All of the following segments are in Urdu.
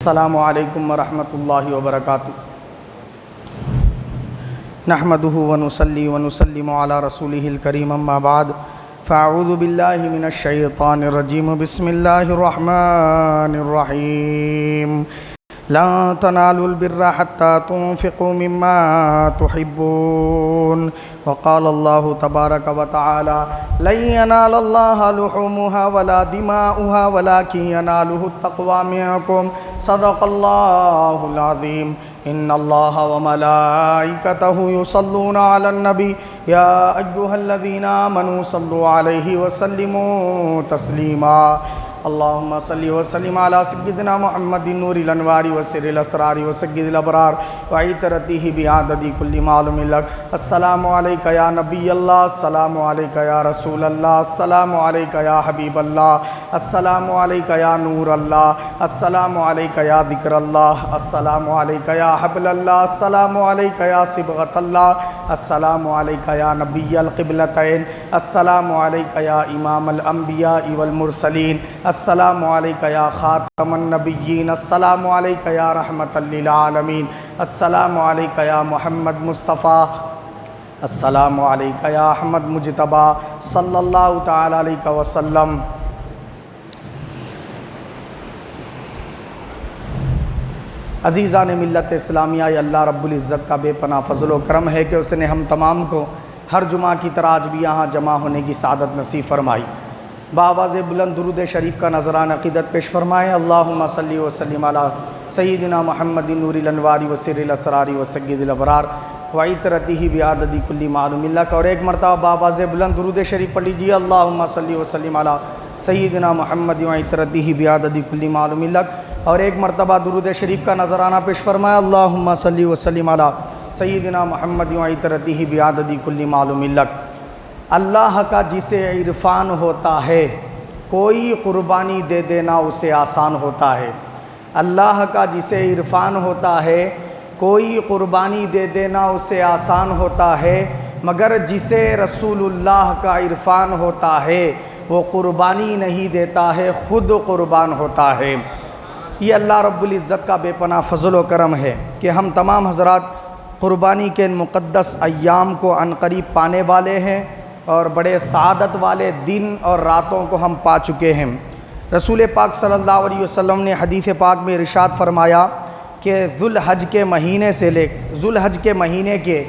السلام علیکم ورحمۃ اللہ وبرکاتہ نحمده ونصلی ونسلم علی رسولہ الکریم اما بعد فاعوذ باللہ من الشیطان الرجیم بسم اللہ الرحمن الرحیم لا تنالوا البر حتى تنفقوا مما تحبون وقال اللہ تبارک وتعالی لن ينال اللہ لحومها ولا دماؤها ولكن يناله التقوى منكم صدق اللہ العظیم ان اللہ وملائکتہ یصلون علی النبی یا ایھا الذین آمنوا صلوا علیہ وسلموا تسلیما اللہم صلی وسلم علی سیدنا محمد نور الانوار وسر الاسرار وسید الابرار وعطرتہ بعدد کل معلوم لک السلام علیکہ یا نبی اللہ السلام علیکہ یا رسول اللہ السلام علیکہ یا حبیب اللہ السلام علیکہ یا نور اللہ السلام علیکہ یا ذکر اللہ السلام علیکہ یا حبل اللہ السلام علیکہ یا صبغۃ اللہ السلام علیکہ یا نبی القبلتین السلام علیکہ یا امام الانبیاء والمرسلین السلام علیکہ یا خاتم النبیین السلام علیکہ یا رحمت للعالمین السلام علیکہ یا محمد مصطفیٰ السلام علیکہ یا احمد مجتبیٰ صلی اللہ تعالی علیہ وسلم عزیزان ملت اسلامیہ، یا اللہ رب العزت کا بے پناہ فضل و کرم ہے کہ اس نے ہم تمام کو ہر جمعہ کی طرح آج بھی یہاں جمع ہونے کی سعادت نصیب فرمائی۔ بآواز بلند درود شریف کا نذرانہ عقیدت پیش فرمائیں۔ اللہم صلی وسلم علی سیدنا محمد نور الانوار وسر الاسرار وسید الابرار وعطرتہ بعدد کل معلوم لک، اور ایک مرتبہ بآواز بلند درود شریف پڑھ لیجیے۔ اللہم صلی وسلم علی سیدنا محمد وعطرتہ بعدد کل معلوم لک، اور ایک مرتبہ درود شریف کا نذرانہ پیش فرمایا۔ اللہم صلی وسلم علی سیدنا محمد وعطرتہ بعدد کل معلوم لک۔ اللہ کا جسے عرفان ہوتا ہے کوئی قربانی دے دینا اسے آسان ہوتا ہے۔ اللہ کا جسے عرفان ہوتا ہے کوئی قربانی دے دینا اسے آسان ہوتا ہے، مگر جسے رسول اللہ کا عرفان ہوتا ہے وہ قربانی نہیں دیتا ہے، خود قربان ہوتا ہے۔ یہ اللہ رب العزت کا بے پناہ فضل و کرم ہے کہ ہم تمام حضرات قربانی کے مقدس ایام کو عنقریب پانے والے ہیں، اور بڑے سعادت والے دن اور راتوں کو ہم پا چکے ہیں۔ رسول پاک صلی اللہ علیہ وسلم نے حدیث پاک میں ارشاد فرمایا کہ ذوالحج کے مہینے کے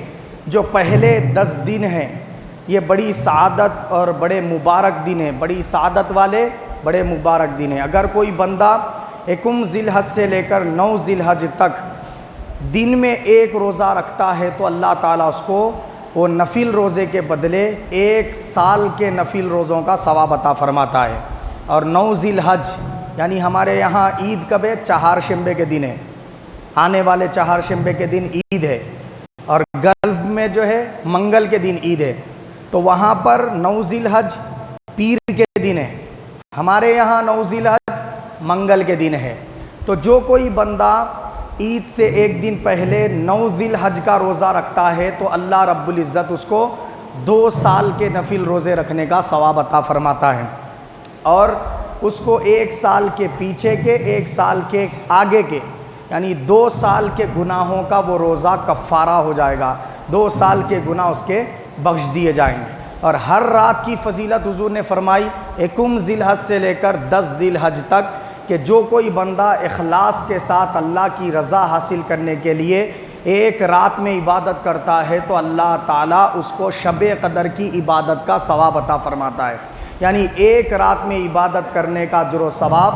جو پہلے 10 دن ہیں یہ بڑی سعادت اور بڑے مبارک دن ہیں، بڑی سعادت والے بڑے مبارک دن ہیں۔ اگر کوئی بندہ 1 ذی الحج سے لے کر 9 ذی الحج تک دن میں ایک روزہ رکھتا ہے تو اللہ تعالیٰ اس کو وہ نفل روزے کے بدلے 1 سال کے نفل روزوں کا ثواب عطا فرماتا ہے۔ اور 9 ذی الحج یعنی ہمارے یہاں عید کب ہے؟ چہارشنبے کے دن ہے، آنے والے چہارشنبے کے دن عید ہے، اور گلف میں جو ہے منگل کے دن عید ہے، تو وہاں پر 9 ذی الحج پیر کے دن ہے، ہمارے یہاں 9 ذی الحج منگل کے دن ہے۔ تو جو کوئی بندہ عید سے ایک دن پہلے 9 ذی الحج کا روزہ رکھتا ہے تو اللہ رب العزت اس کو 2 سال کے نفل روزے رکھنے کا ثواب عطا فرماتا ہے، اور اس کو 1 سال کے پیچھے کے 1 سال کے آگے کے یعنی 2 سال کے گناہوں کا وہ روزہ کفارہ ہو جائے گا، 2 سال کے گناہ اس کے بخش دیے جائیں گے۔ اور ہر رات کی فضیلت حضور نے فرمائی 1 ذی الحج سے لے کر 10 ذی الحج تک، کہ جو کوئی بندہ اخلاص کے ساتھ اللہ کی رضا حاصل کرنے کے لیے ایک رات میں عبادت کرتا ہے تو اللہ تعالیٰ اس کو شب قدر کی عبادت کا ثواب عطا فرماتا ہے۔ یعنی ایک رات میں عبادت کرنے کا اجر و ثواب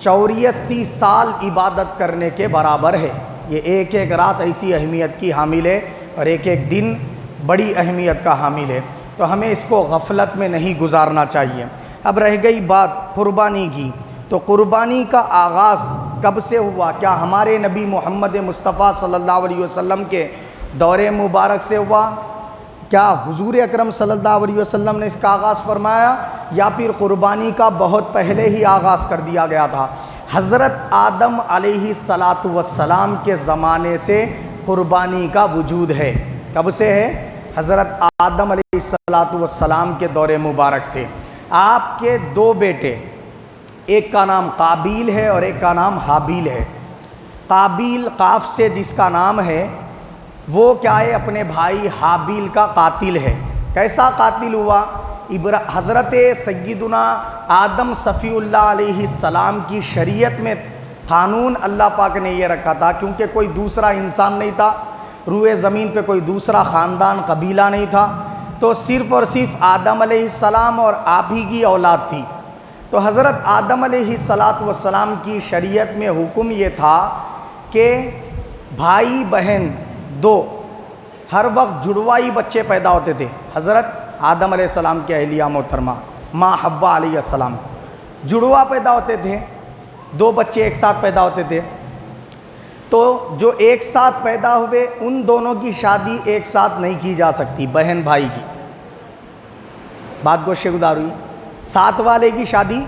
84 سال عبادت کرنے کے برابر ہے۔ یہ ایک ایک رات ایسی اہمیت کی حامل ہے، اور ایک ایک دن بڑی اہمیت کا حامل ہے، تو ہمیں اس کو غفلت میں نہیں گزارنا چاہیے۔ اب رہ گئی بات قربانی کی، تو قربانی کا آغاز کب سے ہوا؟ کیا ہمارے نبی محمد مصطفیٰ صلی اللہ علیہ وسلم کے دور مبارک سے ہوا؟ کیا حضور اکرم صلی اللہ علیہ وسلم نے اس کا آغاز فرمایا، یا پھر قربانی کا بہت پہلے ہی آغاز کر دیا گیا تھا؟ حضرت آدم علیہ السلام کے زمانے سے قربانی کا وجود ہے۔ کب سے ہے؟ حضرت آدم علیہ السلام کے دور مبارک سے۔ آپ کے 2 بیٹے ایک کا نام قابیل ہے اور ایک کا نام حابیل ہے۔ قابیل قاف سے جس کا نام ہے وہ کیا ہے، اپنے بھائی حابیل کا قاتل ہے۔ کیسا قاتل ہوا؟ حضرت سیدنا آدم صفی اللہ علیہ السلام کی شریعت میں قانون اللہ پاک نے یہ رکھا تھا، کیونکہ کوئی دوسرا انسان نہیں تھا، روئے زمین پہ کوئی دوسرا خاندان قبیلہ نہیں تھا، تو صرف اور صرف آدم علیہ السلام اور آپ ہی کی اولاد تھی۔ تو حضرت آدم علیہ السلام کی شریعت میں حکم یہ تھا کہ بھائی بہن دو ہر وقت جڑوائی بچے پیدا ہوتے تھے۔ حضرت آدم علیہ السلام کی اہلیہ محترمہ ماں حوا علیہ السلام جڑوا پیدا ہوتے تھے، دو بچے ایک ساتھ پیدا ہوتے تھے۔ تو جو ایک ساتھ پیدا ہوئے ان دونوں کی شادی ایک ساتھ نہیں کی جا سکتی، بہن بھائی کی، بات گوشے گزار ہوئی، ساتھ والے کی شادی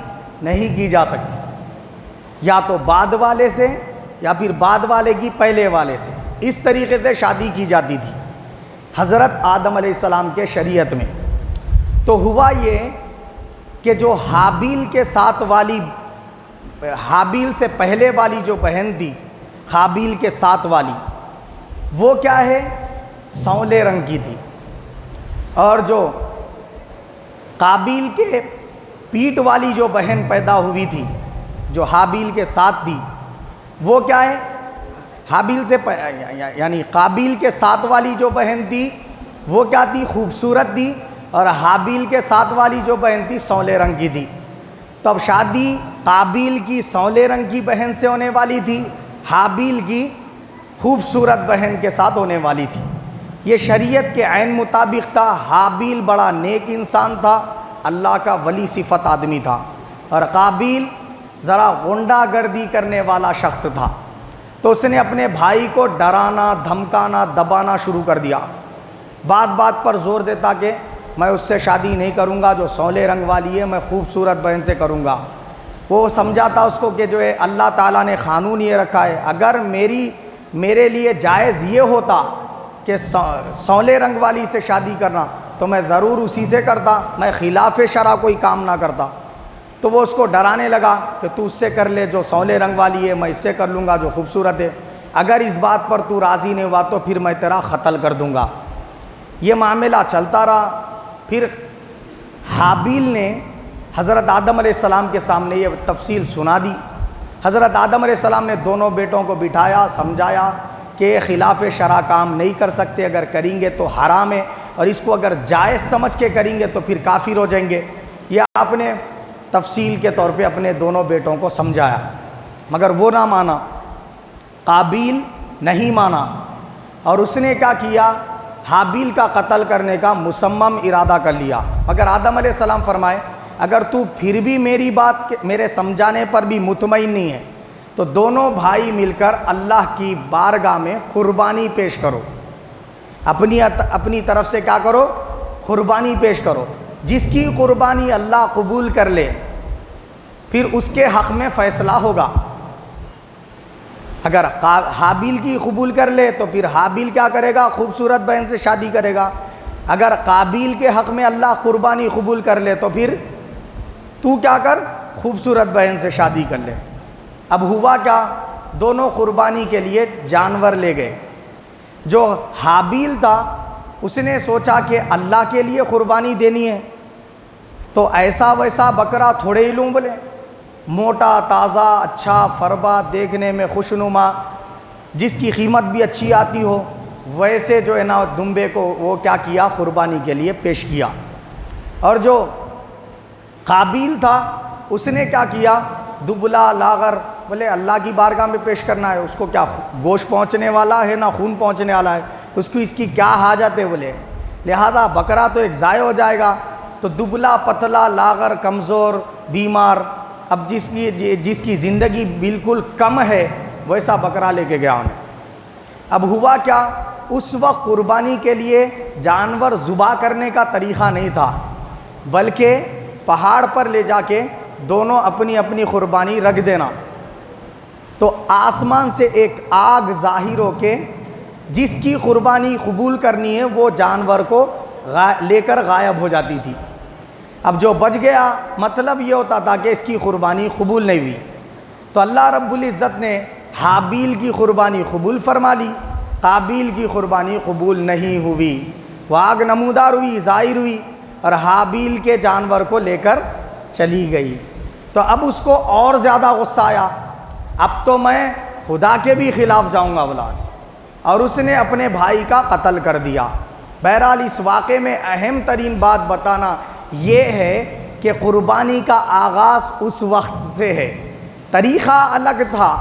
نہیں کی جا سکتی، یا تو بعد والے سے یا پھر بعد والے کی پہلے والے سے، اس طریقے سے شادی کی جاتی تھی حضرت آدم علیہ السلام کے شریعت میں۔ تو ہوا یہ کہ جو حابیل کے ساتھ والی، حابیل سے پہلے والی جو بہن تھی حابیل کے ساتھ والی، وہ کیا ہے، سانولے رنگ کی تھی، اور جو قابیل کے پیٹ والی جو بہن پیدا ہوئی تھی جو حابیل کے ساتھ تھی، وہ کیا ہے، حابیل سے یعنی قابیل کے ساتھ والی جو بہن تھی وہ کیا تھی، خوبصورت تھی، اور حابیل کے ساتھ والی جو بہن تھی سانولے رنگ کی تھی۔ تب شادی قابیل کی سانولے رنگ کی بہن سے ہونے والی تھی، حابیل کی خوبصورت بہن کے ساتھ ہونے والی تھی۔ یہ شریعت کے عین مطابق تھا۔ حابیل بڑا نیک انسان تھا، اللہ کا ولی صفت آدمی تھا، اور قابیل ذرا غنڈہ گردی کرنے والا شخص تھا۔ تو اس نے اپنے بھائی کو ڈرانا، دھمکانا، دبانا شروع کر دیا، بات بات پر زور دیتا کہ میں اس سے شادی نہیں کروں گا جو سانولے رنگ والی ہے، میں خوبصورت بہن سے کروں گا۔ وہ سمجھاتا اس کو کہ جو ہے اللہ تعالیٰ نے قانون یہ رکھا ہے، اگر میرے لیے جائز یہ ہوتا کہ سانولے رنگ والی سے شادی کرنا تو میں ضرور اسی سے کرتا، میں خلاف شرع کوئی کام نہ کرتا۔ تو وہ اس کو ڈرانے لگا کہ تو اس سے کر لے جو سانولے رنگ والی ہے، میں اس سے کر لوں گا جو خوبصورت ہے، اگر اس بات پر تو راضی نہیں ہوا تو پھر میں تیرا قتل کر دوں گا۔ یہ معاملہ چلتا رہا۔ پھر حابیل نے حضرت آدم علیہ السلام کے سامنے یہ تفصیل سنا دی۔ حضرت آدم علیہ السلام نے دونوں بیٹوں کو بٹھایا، سمجھایا کہ خلاف شرع کام نہیں کر سکتے، اگر کریں گے تو حرام ہے، اور اس کو اگر جائز سمجھ کے کریں گے تو پھر کافر ہو جائیں گے۔ یہ آپ نے تفصیل کے طور پہ اپنے دونوں بیٹوں کو سمجھایا، مگر وہ نہ مانا، قابیل نہیں مانا، اور اس نے کیا کیا، حابیل کا قتل کرنے کا مصمم ارادہ کر لیا۔ مگر آدم علیہ السلام فرمائے اگر تو پھر بھی میری بات، میرے سمجھانے پر بھی مطمئن نہیں ہے تو دونوں بھائی مل کر اللہ کی بارگاہ میں قربانی پیش کرو، اپنی طرف سے کیا کرو، قربانی پیش کرو، جس کی قربانی اللہ قبول کر لے پھر اس کے حق میں فیصلہ ہوگا۔ اگر حابیل کی قبول کر لے تو پھر حابیل کیا کرے گا، خوبصورت بہن سے شادی کرے گا، اگر قابیل کے حق میں اللہ قربانی قبول کر لے تو پھر تو کیا کر، خوبصورت بہن سے شادی کر لے۔ اب ہوا کیا، دونوں قربانی کے لیے جانور لے گئے۔ جو حابیل تھا اس نے سوچا کہ اللہ کے لیے قربانی دینی ہے تو ایسا ویسا بکرا تھوڑے ہی لوں، بولے موٹا تازہ اچھا فربا دیکھنے میں خوشنما جس کی قیمت بھی اچھی آتی ہو ویسے جو ہے نا دمبے کو وہ کیا کیا، قربانی کے لیے پیش کیا۔ اور جو قابیل تھا اس نے کیا کیا، دبلا لاغر، بولے اللہ کی بارگاہ میں پیش کرنا ہے، اس کو کیا گوشت پہنچنے والا ہے نہ خون پہنچنے والا ہے، اس کی کیا حاجت ہے، بولے لہذا بکرا تو ایک ضائع ہو جائے گا۔ تو دبلا پتلا لاغر کمزور بیمار، اب جس کی زندگی بالکل کم ہے ویسا بکرا لے کے گیا انہیں۔ اب ہوا کیا، اس وقت قربانی کے لیے جانور ذبح کرنے کا طریقہ نہیں تھا، بلکہ پہاڑ پر لے جا کے دونوں اپنی اپنی قربانی رکھ دینا۔ تو آسمان سے ایک آگ ظاہر ہو کے جس کی قربانی قبول کرنی ہے وہ جانور کو لے کر غائب ہو جاتی تھی۔ اب جو بچ گیا مطلب یہ ہوتا تھا کہ اس کی قربانی قبول نہیں ہوئی، تو اللہ رب العزت نے حابیل کی قربانی قبول فرما لی، قابیل کی قربانی قبول نہیں ہوئی، وہ آگ نمودار ہوئی، ظاہر ہوئی اور حابیل کے جانور کو لے کر چلی گئی۔ تو اب اس کو اور زیادہ غصہ آیا، اب تو میں خدا کے بھی خلاف جاؤں گا اولاد، اور اس نے اپنے بھائی کا قتل کر دیا۔ بہرحال اس واقعے میں اہم ترین بات بتانا یہ ہے کہ قربانی کا آغاز اس وقت سے ہے۔ طریقہ الگ تھا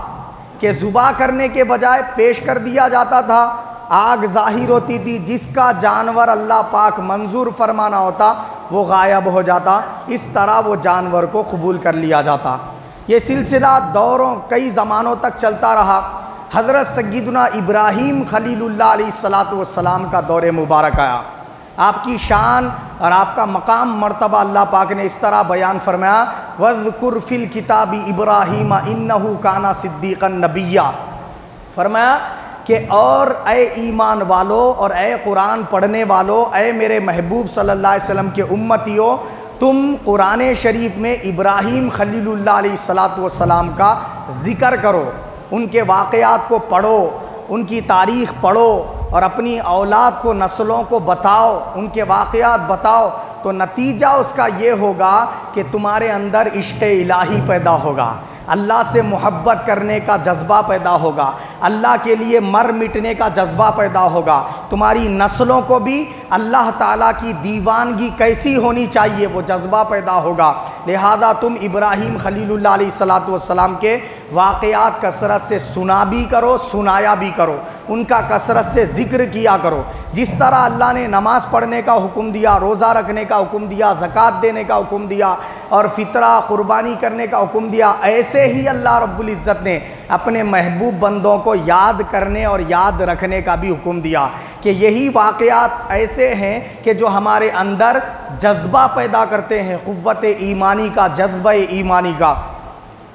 کہ ذبح کرنے کے بجائے پیش کر دیا جاتا تھا، آگ ظاہر ہوتی تھی، جس کا جانور اللہ پاک منظور فرمانا ہوتا وہ غائب ہو جاتا، اس طرح وہ جانور کو قبول کر لیا جاتا۔ یہ سلسلہ دوروں کئی زمانوں تک چلتا رہا۔ حضرت سیدنا ابراہیم خلیل اللہ علیہ السلام کا دور مبارک آیا، آپ کی شان اور آپ کا مقام مرتبہ اللہ پاک نے اس طرح بیان فرمایا، وَاذْكُرْ فِي الْكِتَابِ إِبْرَاهِيمَ إِنَّهُ كَانَ صِدِّيقًا نَبِيًّا، فرمایا کہ اور اے ایمان والو اور اے قرآن پڑھنے والو، اے میرے محبوب صلی اللہ علیہ وسلم کے امتیو، تم قرآن شریف میں ابراہیم خلیل اللہ علیہ السلام کا ذکر کرو، ان کے واقعات کو پڑھو، ان کی تاریخ پڑھو اور اپنی اولاد کو، نسلوں کو بتاؤ، ان کے واقعات بتاؤ، تو نتیجہ اس کا یہ ہوگا کہ تمہارے اندر عشق الہی پیدا ہوگا، اللہ سے محبت کرنے کا جذبہ پیدا ہوگا، اللہ کے لیے مر مٹنے کا جذبہ پیدا ہوگا، تمہاری نسلوں کو بھی اللہ تعالیٰ کی دیوانگی کیسی ہونی چاہیے وہ جذبہ پیدا ہوگا۔ لہذا تم ابراہیم خلیل اللہ علیہ السلام کے واقعات کثرت سے سنا بھی کرو، سنایا بھی کرو، ان کا کثرت سے ذکر کیا کرو۔ جس طرح اللہ نے نماز پڑھنے کا حکم دیا، روزہ رکھنے کا حکم دیا، زکوٰۃ دینے کا حکم دیا اور فطرہ قربانی کرنے کا حکم دیا، ایسے ہی اللہ رب العزت نے اپنے محبوب بندوں کو یاد کرنے اور یاد رکھنے کا بھی حکم دیا کہ یہی واقعات ایسے ہیں کہ جو ہمارے اندر جذبہ پیدا کرتے ہیں، قوت ایمانی کا، جذبہ ایمانی کا۔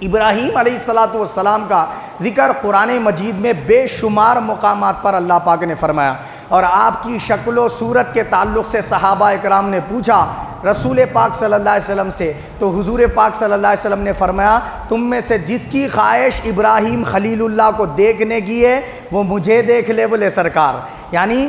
ابراہیم علیہ السلام کا ذکر قرآن مجید میں بے شمار مقامات پر اللہ پاک نے فرمایا، اور آپ کی شکل و صورت کے تعلق سے صحابہ اکرام نے پوچھا رسول پاک صلی اللہ علیہ وسلم سے، تو حضور پاک صلی اللہ علیہ وسلم نے فرمایا تم میں سے جس کی خواہش ابراہیم خلیل اللہ کو دیکھنے کی ہے وہ مجھے دیکھ لے بولے سرکار، یعنی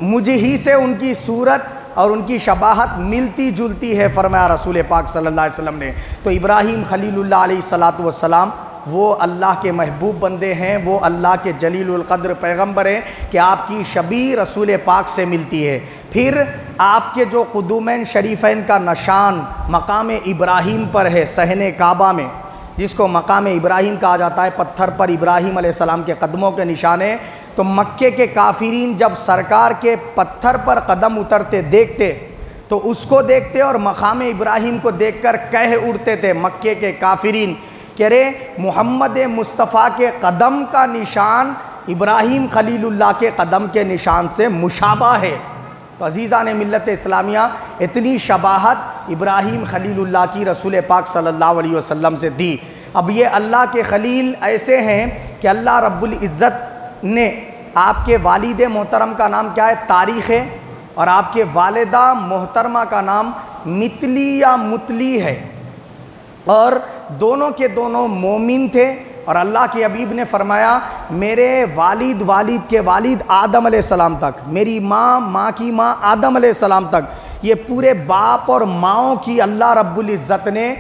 مجھے ہی سے ان کی صورت اور ان کی شباہت ملتی جلتی ہے فرمایا رسول پاک صلی اللہ علیہ وسلم نے۔ تو ابراہیم خلیل اللہ علیہ السلام وہ اللہ کے محبوب بندے ہیں، وہ اللہ کے جلیل القدر پیغمبر ہیں کہ آپ کی شبیہ رسول پاک سے ملتی ہے۔ پھر آپ کے جو قدومین شریفین کا نشان مقام ابراہیم پر ہے صحن کعبہ میں، جس کو مقام ابراہیم کہا جاتا ہے، پتھر پر ابراہیم علیہ السلام کے قدموں کے نشان ہیں۔ تو مکے کے کافرین جب سرکار کے پتھر پر قدم اترتے دیکھتے تو اس کو دیکھتے اور مقام ابراہیم کو دیکھ کر کہہ اڑتے تھے مکے کے کافرین کہ رے محمد مصطفیٰ کے قدم کا نشان ابراہیم خلیل اللہ کے قدم کے نشان سے مشابہ ہے۔ تو عزیزان ملت اسلامیہ، اتنی شباہت ابراہیم خلیل اللہ کی رسول پاک صلی اللہ علیہ وسلم سے دی۔ اب یہ اللہ کے خلیل ایسے ہیں کہ اللہ رب العزت نے آپ کے والد محترم کا نام کیا ہے؟ تاریخ ہے، اور آپ کے والدہ محترمہ کا نام متلی یا متلی ہے، اور دونوں کے دونوں مومن تھے، اور اللہ کے حبیب نے فرمایا میرے والد کے والد آدم علیہ السلام تک، میری ماں کی ماں آدم علیہ السلام تک، یہ پورے باپ اور ماؤں کی اللہ رب العزت نے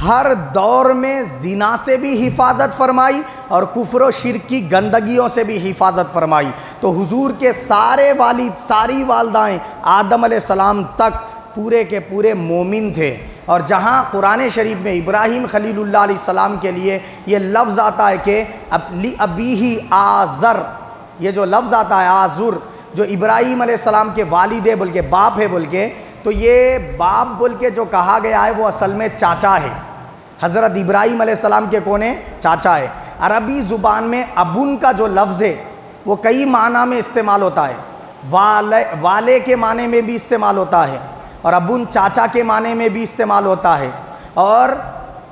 ہر دور میں زنا سے بھی حفاظت فرمائی اور کفر و شرک کی گندگیوں سے بھی حفاظت فرمائی۔ تو حضور کے سارے والد، ساری والدائیں آدم علیہ السلام تک پورے کے پورے مومن تھے۔ اور جہاں قرآن شریف میں ابراہیم خلیل اللہ علیہ السلام کے لیے یہ لفظ آتا ہے کہ ابیہ آزر، یہ جو لفظ آتا ہے آزر، جو ابراہیم علیہ السلام کے والد ہے بول کے، باپ ہے بول کے، تو یہ باپ بول کے جو کہا گیا ہے وہ اصل میں چاچا ہے۔ حضرت ابراہیم علیہ السلام کے کون ہے؟ چاچا ہے۔ عربی زبان میں ابن کا جو لفظ ہے وہ کئی معنی میں استعمال ہوتا ہے، والے کے معنی میں بھی استعمال ہوتا ہے، اور ابن چاچا کے معنی میں بھی استعمال ہوتا ہے، اور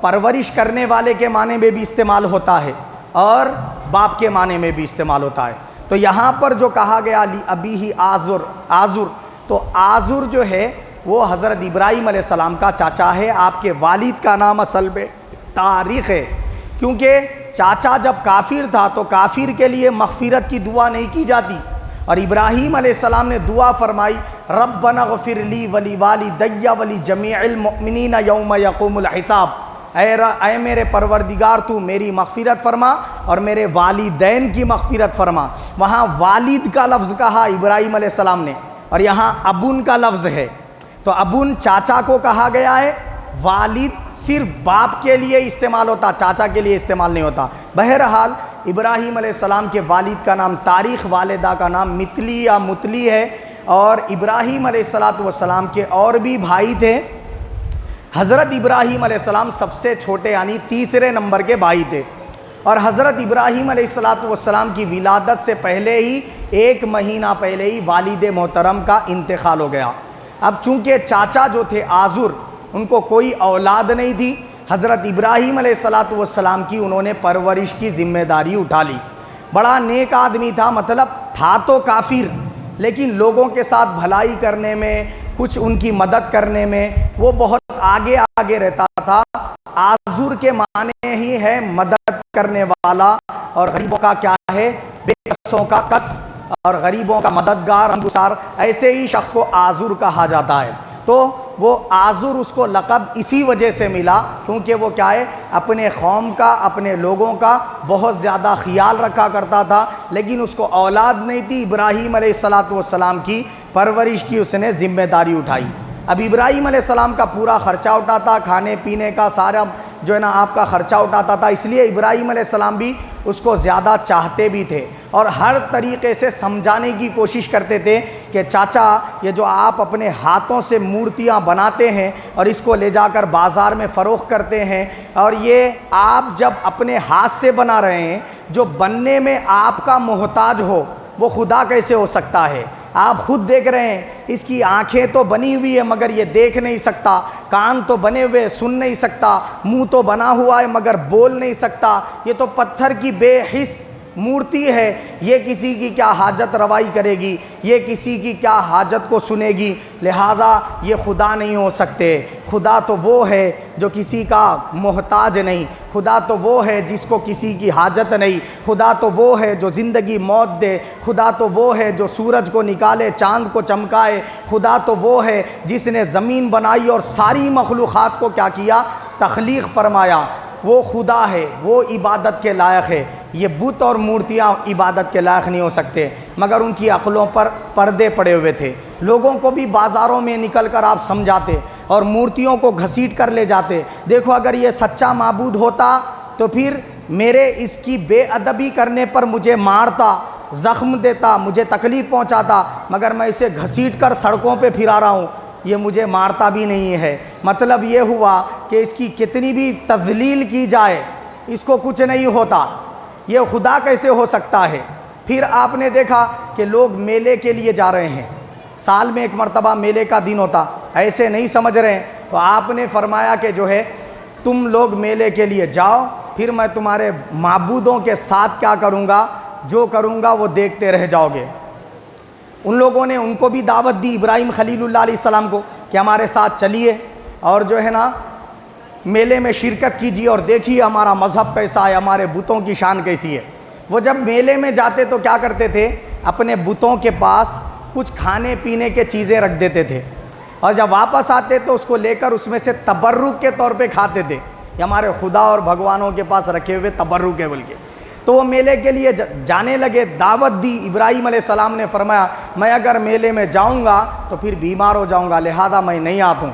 پرورش کرنے والے کے معنی میں بھی استعمال ہوتا ہے، اور باپ کے معنی میں بھی استعمال ہوتا ہے۔ تو یہاں پر جو کہا گیا ابیہ آزر، تو آزر جو ہے وہ حضرت ابراہیم علیہ السلام کا چاچا ہے، آپ کے والد کا نام اصل میں تاریخ ہے، کیونکہ چاچا جب کافر تھا تو کافر کے لیے مغفرت کی دعا نہیں کی جاتی، اور ابراہیم علیہ السلام نے دعا فرمائی ربنا اغفر لی ولی والدی ولی جمیع المؤمنین یوم یقوم الحساب، اے میرے پروردگار تو میری مغفرت فرما اور میرے والدین کی مغفرت فرما۔ وہاں والد کا لفظ کہا ابراہیم علیہ السلام نے، اور یہاں ابن کا لفظ ہے، تو ابن چاچا کو کہا گیا ہے، والد صرف باپ کے لیے استعمال ہوتا، چاچا کے لیے استعمال نہیں ہوتا۔ بہرحال ابراہیم علیہ السلام کے والد کا نام تاریخ، والدہ کا نام متلی یا متلی ہے، اور ابراہیم علیہ السلام کے اور بھی بھائی تھے۔ حضرت ابراہیم علیہ السلام سب سے چھوٹے یعنی تیسرے نمبر کے بھائی تھے، اور حضرت ابراہیم علیہ السلام کی ولادت سے پہلے ہی 1 مہینہ پہلے ہی والد محترم کا انتقال ہو گیا۔ اب چونکہ چاچا جو تھے آذر، ان کو کوئی اولاد نہیں تھی، حضرت ابراہیم علیہ السلام کی انہوں نے پرورش کی ذمہ داری اٹھا لی۔ بڑا نیک آدمی تھا، مطلب تھا تو کافر لیکن لوگوں کے ساتھ بھلائی کرنے میں، کچھ ان کی مدد کرنے میں وہ بہت آگے رہتا تھا۔ آذر کے معنی ہی ہے مدد کرنے والا، اور غریبوں کا کیا ہے، بے کسوں کا کس، اور غریبوں کا مددگار، ہمگسار، ایسے ہی شخص کو آذر کہا جاتا ہے۔ تو وہ آذر اس کو لقب اسی وجہ سے ملا کیونکہ وہ کیا ہے، اپنے قوم کا، اپنے لوگوں کا بہت زیادہ خیال رکھا کرتا تھا، لیکن اس کو اولاد نہیں تھی۔ ابراہیم علیہ السلام کی پرورش کی اس نے ذمہ داری اٹھائی۔ اب ابراہیم علیہ السلام کا پورا خرچہ اٹھاتا، کھانے پینے کا سارا جو ہے نا آپ کا خرچہ اٹھاتا تھا، اس لیے ابراہیم علیہ السلام بھی اس کو زیادہ چاہتے بھی تھے، اور ہر طریقے سے سمجھانے کی کوشش کرتے تھے کہ چاچا یہ جو آپ اپنے ہاتھوں سے مورتیاں بناتے ہیں اور اس کو لے جا کر بازار میں فروخت کرتے ہیں، اور یہ آپ جب اپنے ہاتھ سے بنا رہے ہیں، جو بننے میں آپ کا محتاج ہو وہ خدا کیسے ہو سکتا ہے؟ آپ خود دیکھ رہے ہیں، اس کی آنکھیں تو بنی ہوئی ہے مگر یہ دیکھ نہیں سکتا، کان تو بنے ہوئے سن نہیں سکتا، منہ تو بنا ہوا ہے مگر بول نہیں سکتا، یہ تو پتھر کی بے حس مورتی ہے، یہ کسی کی کیا حاجت روائی کرے گی، یہ کسی کی کیا حاجت کو سنے گی، لہذا یہ خدا نہیں ہو سکتے۔ خدا تو وہ ہے جو کسی کا محتاج نہیں، خدا تو وہ ہے جس کو کسی کی حاجت نہیں، خدا تو وہ ہے جو زندگی موت دے، خدا تو وہ ہے جو سورج کو نکالے چاند کو چمکائے، خدا تو وہ ہے جس نے زمین بنائی اور ساری مخلوقات کو کیا کیا، تخلیق فرمایا۔ وہ خدا ہے، وہ عبادت کے لائق ہے۔ یہ بت اور مورتیاں عبادت کے لائق نہیں ہو سکتے، مگر ان کی عقلوں پر پردے پڑے ہوئے تھے۔ لوگوں کو بھی بازاروں میں نکل کر آپ سمجھاتے اور مورتیوں کو گھسیٹ کر لے جاتے، دیکھو اگر یہ سچا معبود ہوتا تو پھر میرے اس کی بے ادبی کرنے پر مجھے مارتا، زخم دیتا، مجھے تکلیف پہنچاتا، مگر میں اسے گھسیٹ کر سڑکوں پہ پھرا رہا ہوں، یہ مجھے مارتا بھی نہیں ہے۔ مطلب یہ ہوا کہ اس کی کتنی بھی تذلیل کی جائے اس کو کچھ نہیں ہوتا، یہ خدا کیسے ہو سکتا ہے؟ پھر آپ نے دیکھا کہ لوگ میلے کے لیے جا رہے ہیں، سال میں 1 مرتبہ میلے کا دن ہوتا، ایسے نہیں سمجھ رہے ہیں، تو آپ نے فرمایا کہ جو ہے تم لوگ میلے کے لیے جاؤ، پھر میں تمہارے معبودوں کے ساتھ کیا کروں گا، جو کروں گا وہ دیکھتے رہ جاؤ گے۔ ان لوگوں نے ان کو بھی دعوت دی، ابراہیم خلیل اللہ علیہ السلام کو، کہ ہمارے ساتھ چلیے اور جو ہے نا میلے میں شرکت کیجیے اور دیکھیے ہمارا مذہب کیسا ہے، ہمارے بتوں کی شان کیسی ہے۔ وہ جب میلے میں جاتے تو کیا کرتے تھے، اپنے بتوں کے پاس کچھ کھانے پینے کے چیزیں رکھ دیتے تھے، اور جب واپس آتے تو اس کو لے کر اس میں سے تبرک کے طور پہ کھاتے تھے، یہ ہمارے خدا اور بھگوانوں کے پاس رکھے ہوئے تبرک ہے بول کے۔ تو وہ میلے کے لیے جانے لگے، دعوت دی، ابراہیم علیہ السلام نے فرمایا میں اگر میلے میں جاؤں گا تو پھر بیمار ہو جاؤں گا، لہذا میں نہیں آتا ہوں،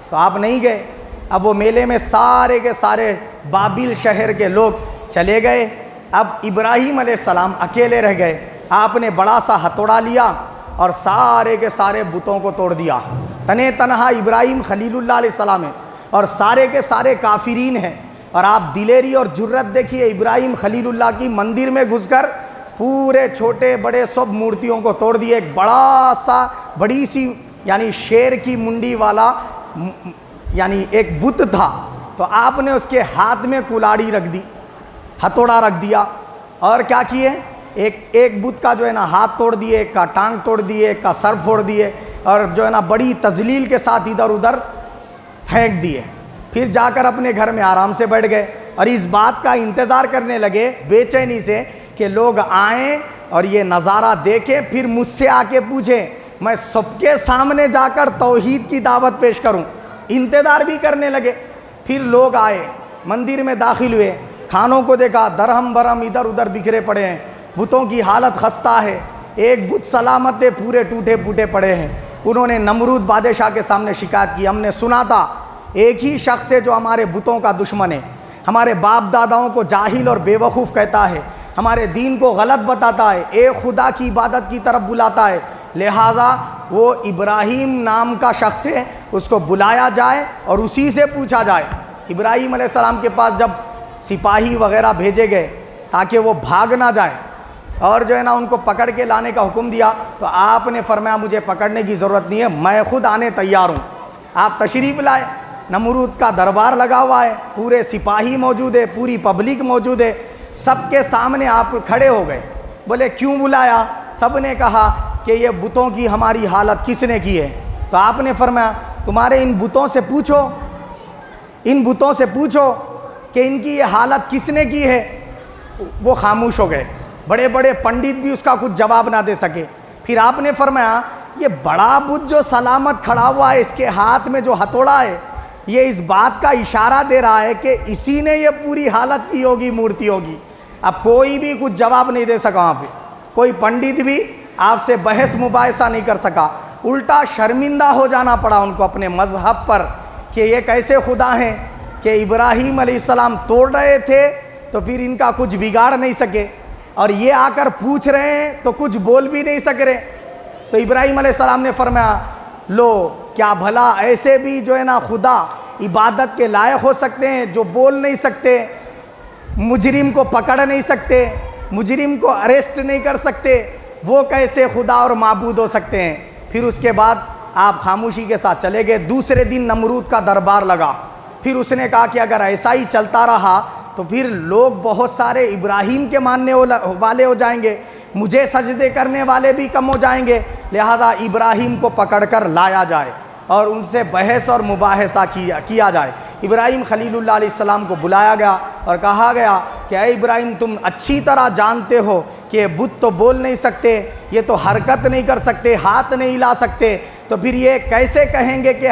تو آپ نہیں گئے۔ اب وہ میلے میں سارے کے سارے بابل شہر کے لوگ چلے گئے، اب ابراہیم علیہ السلام اکیلے رہ گئے۔ آپ نے بڑا سا ہتھوڑا لیا اور سارے کے سارے بتوں کو توڑ دیا، تنے تنہا ابراہیم خلیل اللہ علیہ السلام ہے اور سارے کے سارے کافرین ہیں، اور آپ دلیری اور جرت دیکھیے، ابراہیم خلیل اللہ کی مندر میں گھس کر پورے چھوٹے بڑے سب مورتیوں کو توڑ دیے۔ ایک بڑی سی یعنی شیر کی منڈی والا یعنی ایک بت تھا، تو آپ نے اس کے ہاتھ میں کلاڑی رکھ دی، ہتھوڑا رکھ دیا، اور کیا کیے، ایک بت کا جو ہے نا ہاتھ توڑ دیے، ایک کا ٹانگ توڑ دیے، ایک کا سر پھوڑ دیے۔ اور جو ہے نا بڑی تذلیل کے ساتھ ادھر ادھر پھینک دیے. پھر جا کر اپنے گھر میں آرام سے بیٹھ گئے اور اس بات کا انتظار کرنے لگے بے چینی سے کہ لوگ آئیں اور یہ نظارہ دیکھیں, پھر مجھ سے آ کے پوچھیں, میں سب کے سامنے جا کر توحید کی دعوت پیش کروں. انتظار بھی کرنے لگے. پھر لوگ آئے, مندر میں داخل ہوئے, کھانوں کو دیکھا, درہم برہم ادھر ادھر بکھرے پڑے ہیں, بتوں کی حالت خستہ ہے, ایک بت سلامت ہے, پورے ٹوٹے پھوٹے پڑے ہیں. انہوں نے نمرود بادشاہ کے سامنے شکایت کی, ہم نے سنا تھا ایک ہی شخص ہے جو ہمارے بتوں کا دشمن ہے, ہمارے باپ داداؤں کو جاہل اور بے وقوف کہتا ہے, ہمارے دین کو غلط بتاتا ہے, ایک خدا کی عبادت کی طرف بلاتا ہے, لہٰذا وہ ابراہیم نام کا شخص ہے, اس کو بلایا جائے اور اسی سے پوچھا جائے. ابراہیم علیہ السلام کے پاس جب سپاہی وغیرہ بھیجے گئے تاکہ وہ بھاگ نہ جائیں اور جو ہے نا ان کو پکڑ کے لانے کا حکم دیا, تو آپ نے فرمایا مجھے پکڑنے کی ضرورت نہیں ہے, میں خود آنے تیار ہوں. آپ تشریف لائے, نمرود کا دربار لگا ہوا ہے, پورے سپاہی موجود ہے, پوری پبلک موجود ہے, سب کے سامنے آپ کھڑے ہو گئے. بولے کیوں بلایا؟ سب نے کہا کہ یہ بتوں کی ہماری حالت کس نے کی ہے. تو آپ نے فرمایا تمہارے ان بتوں سے پوچھو, ان بتوں سے پوچھو کہ ان کی یہ حالت کس نے کی ہے. وہ خاموش ہو گئے, بڑے بڑے پنڈت بھی اس کا کچھ جواب نہ دے سکے. پھر آپ نے فرمایا یہ بڑا بت جو سلامت کھڑا ہوا ہے, اس کے ہاتھ میں جو ہتھوڑا ہے, یہ اس بات کا اشارہ دے رہا ہے کہ اسی نے یہ پوری حالت کی ہوگی, مورتی ہوگی. اب کوئی بھی کچھ جواب نہیں دے سکا وہاں پہ, کوئی پنڈت بھی آپ سے بحث مباحثہ نہیں کر سکا. الٹا شرمندہ ہو جانا پڑا ان کو اپنے مذہب پر کہ یہ کیسے خدا ہیں کہ ابراہیم علیہ السلام توڑ رہے تھے تو پھر ان کا کچھ بگاڑ نہیں سکے, اور یہ آ کر پوچھ رہے ہیں تو کچھ بول بھی نہیں سک رہے. تو ابراہیم علیہ السلام نے فرمایا لو کیا بھلا ایسے بھی جو ہے نا خدا عبادت کے لائق ہو سکتے ہیں جو بول نہیں سکتے, مجرم کو پکڑ نہیں سکتے, مجرم کو اریسٹ نہیں کر سکتے, وہ کیسے خدا اور معبود ہو سکتے ہیں. پھر اس کے بعد آپ خاموشی کے ساتھ چلے گئے. دوسرے دن نمرود کا دربار لگا. پھر اس نے کہا کہ اگر ایسا ہی چلتا رہا تو پھر لوگ بہت سارے ابراہیم کے ماننے والے ہو جائیں گے, مجھے سجدے کرنے والے بھی کم ہو جائیں گے, لہذا ابراہیم کو پکڑ کر لایا جائے اور ان سے بحث اور مباحثہ کیا جائے. ابراہیم خلیل اللہ علیہ السلام کو بلایا گیا اور کہا گیا کہ اے ابراہیم تم اچھی طرح جانتے ہو کہ یہ بت تو بول نہیں سکتے, یہ تو حرکت نہیں کر سکتے, ہاتھ نہیں ہلا سکتے, تو پھر یہ کیسے کہیں گے کہ